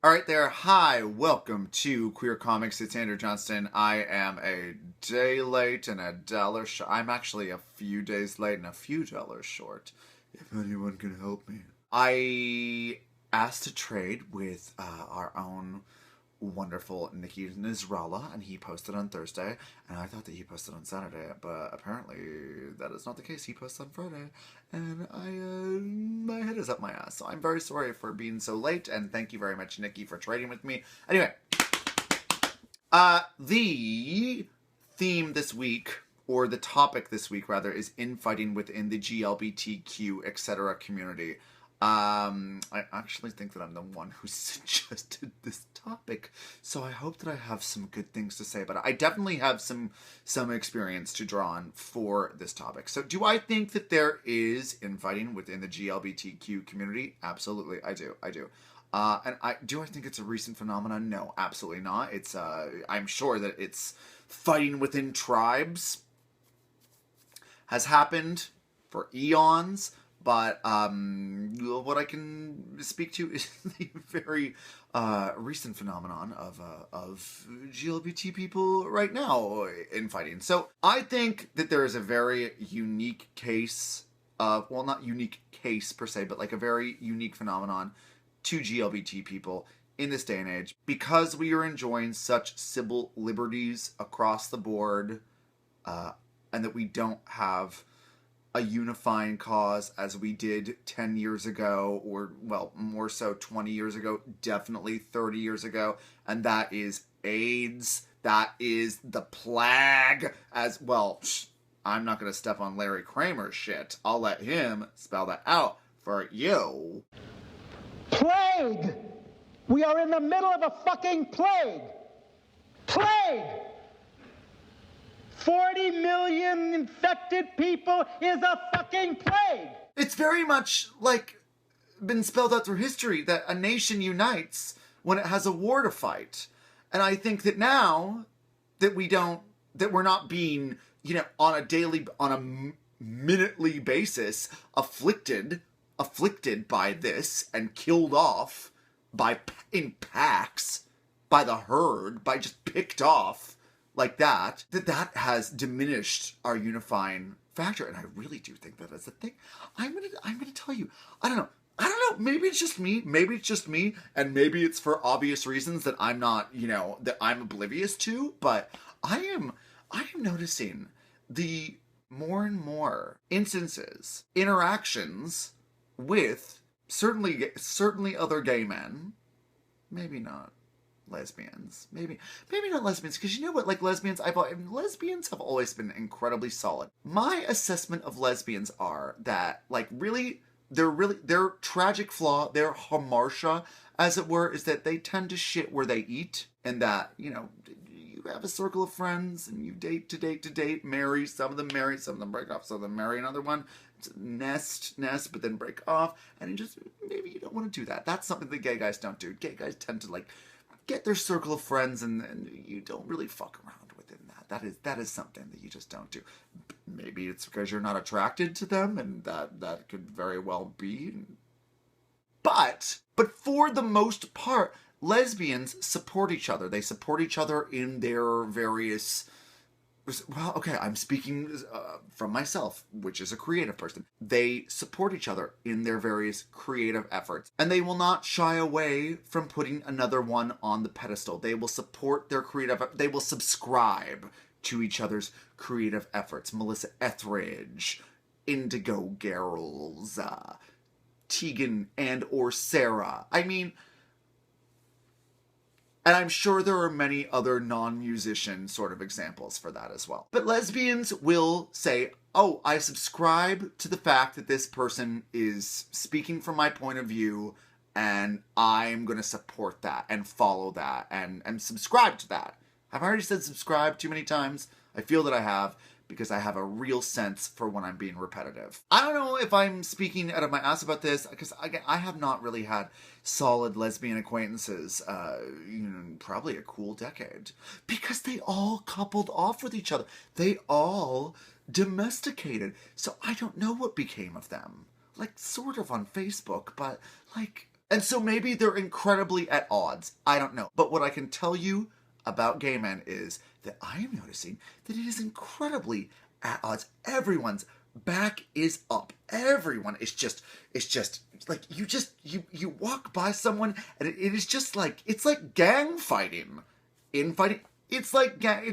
All right there. Hi, welcome to Queer Comics. It's Andrew Johnston. I am a day late and $1 short. I'm actually a few days late and a few dollars short, if anyone can help me. I asked to trade with our own wonderful Nicky Nasrallah, and he posted on Thursday, and I thought that he posted on Saturday, but apparently that is not the case. He posted on Friday, and my head is up my ass, so I'm very sorry for being so late, and thank you very much, Nicky, for trading with me. Anyway, the theme this week, or the topic this week, rather, is infighting within the GLBTQ, etc. community. I actually think that I'm the one who suggested this topic, so I hope that I have some good things to say about it. I definitely have some experience to draw on for this topic. So do I think that there is infighting within the GLBTQ community? Absolutely, I do. And I think it's a recent phenomenon? No, absolutely not. It's I'm sure that it's fighting within tribes has happened for eons. But what I can speak to is the very recent phenomenon of GLBT people right now infighting. So I think that there is a very unique case of, well, not unique case per se, but like a very unique phenomenon to GLBT people in this day and age, because we are enjoying such civil liberties across the board, and that we don't have a unifying cause as we did 10 years ago, or, well, more so 20 years ago, definitely 30 years ago, and that is AIDS. That is the plague. As well, I'm not going to step on Larry Kramer's shit. I'll let him spell that out for you. Plague! We are in the middle of a fucking plague! Plague! 40 million infected people is a fucking plague! It's very much like been spelled out through history that a nation unites when it has a war to fight. And I think that now that we're not being, on a minutely basis afflicted by this and killed off in packs by the herd, by just picked off like that has diminished our unifying factor. And I really do think that is a thing. I'm gonna tell you, I don't know, maybe it's just me, and maybe it's for obvious reasons that I'm not, that I'm oblivious to, but I am noticing the more and more instances, interactions with certainly other gay men, maybe not lesbians, maybe not lesbians, because you know what, like lesbians have always been incredibly solid. My assessment of lesbians are that, like, their tragic flaw, their hamartia, as it were, is that they tend to shit where they eat, and that, you have a circle of friends and you date to date, marry, some of them break off, some of them marry another one, nest, but then break off, and maybe you don't want to do that. That's something that gay guys don't do. Gay guys tend to, like, get their circle of friends, and you don't really fuck around within that. That is something that you just don't do. Maybe it's because you're not attracted to them, and that could very well be. But for the most part, lesbians support each other. They support each other in their various... Well, okay, I'm speaking from myself, which is a creative person. They support each other in their various creative efforts, and they will not shy away from putting another one on the pedestal. They will support their they will subscribe to each other's creative efforts. Melissa Etheridge, Indigo Girls, Tegan and or Sarah. I mean... And I'm sure there are many other non-musician sort of examples for that as well. But lesbians will say, oh, I subscribe to the fact that this person is speaking from my point of view, and I'm going to support that and follow that and subscribe to that. Have I already said subscribe too many times? I feel that I have, because I have a real sense for when I'm being repetitive. I don't know if I'm speaking out of my ass about this, because again, I have not really had solid lesbian acquaintances, probably a cool decade, because they all coupled off with each other. They all domesticated. So I don't know what became of them. Like, sort of on Facebook, but like... And so maybe they're incredibly at odds. I don't know. But what I can tell you about gay men is that I am noticing that it is incredibly at odds. Everyone's back is up. Everyone is just, it's just like you walk by someone and it is just like, it's like gang fighting. Infighting. It's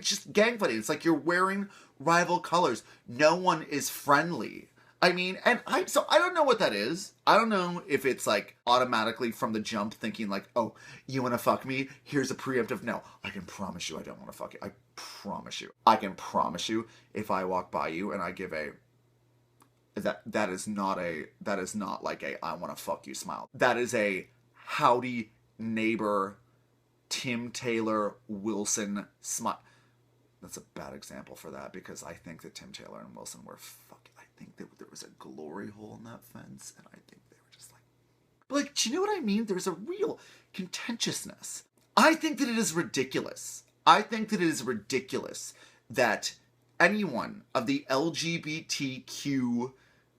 just gang fighting. It's like you're wearing rival colors. No one is friendly. I mean, so I don't know what that is. I don't know if it's like automatically from the jump thinking like, oh, you want to fuck me? Here's a preemptive no. I can promise you I don't want to fuck you. I promise you. I can promise you if I walk by you and I give that is not like a I want to fuck you smile. That is a howdy neighbor Tim Taylor Wilson smile. That's a bad example for that because I think that Tim Taylor and Wilson were fucking. I think that there was a glory hole in that fence, and I think they were just like. But like, do you know what I mean? There's a real contentiousness. I think that it is ridiculous. I think that it is ridiculous that anyone of the LGBTQ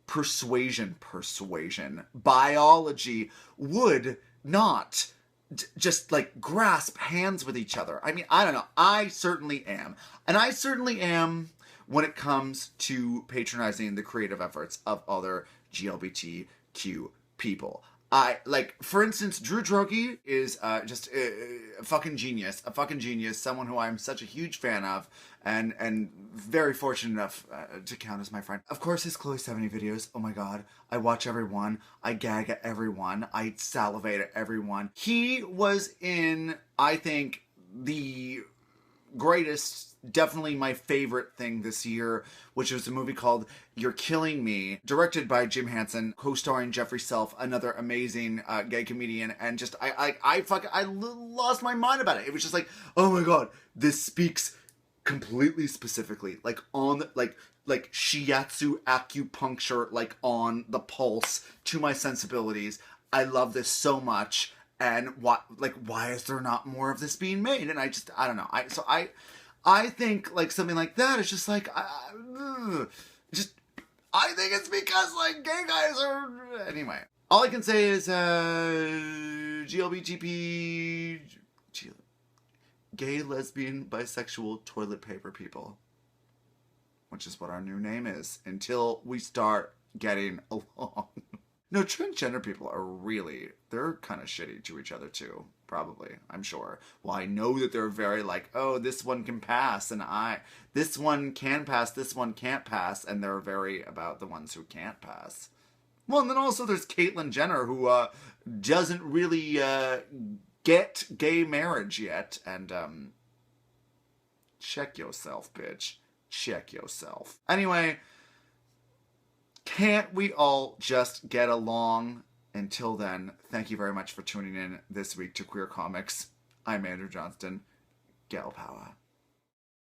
persuasion, biology would not just like grasp hands with each other. I mean, I don't know. I certainly am. And I certainly am when it comes to patronizing the creative efforts of other GLBTQ people. For instance, Drew Droege is just a fucking genius. Someone who I'm such a huge fan of and very fortunate enough to count as my friend. Of course, his Chloe 70 videos, oh my god, I watch every one. I gag at every one. I salivate at every one. He was in, I think, the greatest, definitely my favorite thing this year, which was a movie called You're Killing Me, directed by Jim Henson, co-starring Jeffrey Self, another amazing gay comedian, and just I lost my mind about it. It was just like, oh my god, this speaks completely specifically, like on like shiatsu acupuncture, like on the pulse to my sensibilities. I love this so much, and why is there not more of this being made? And I don't know. I think like something like that is just like I think it's because like gay guys are anyway. All I can say is GLBTQ, gay, lesbian, bisexual, toilet paper people, which is what our new name is until we start getting along. No, transgender people are they're kind of shitty to each other too, probably, I'm sure. Well, I know that they're very like, oh, this one can pass, and this one can pass, this one can't pass, and they're very about the ones who can't pass. Well, and then also there's Caitlyn Jenner, who doesn't really get gay marriage yet, and check yourself, bitch. Check yourself. Anyway, can't we all just get along? Until then, thank you very much for tuning in this week to Queer Comics. I'm Andrew Johnston. Gal Power.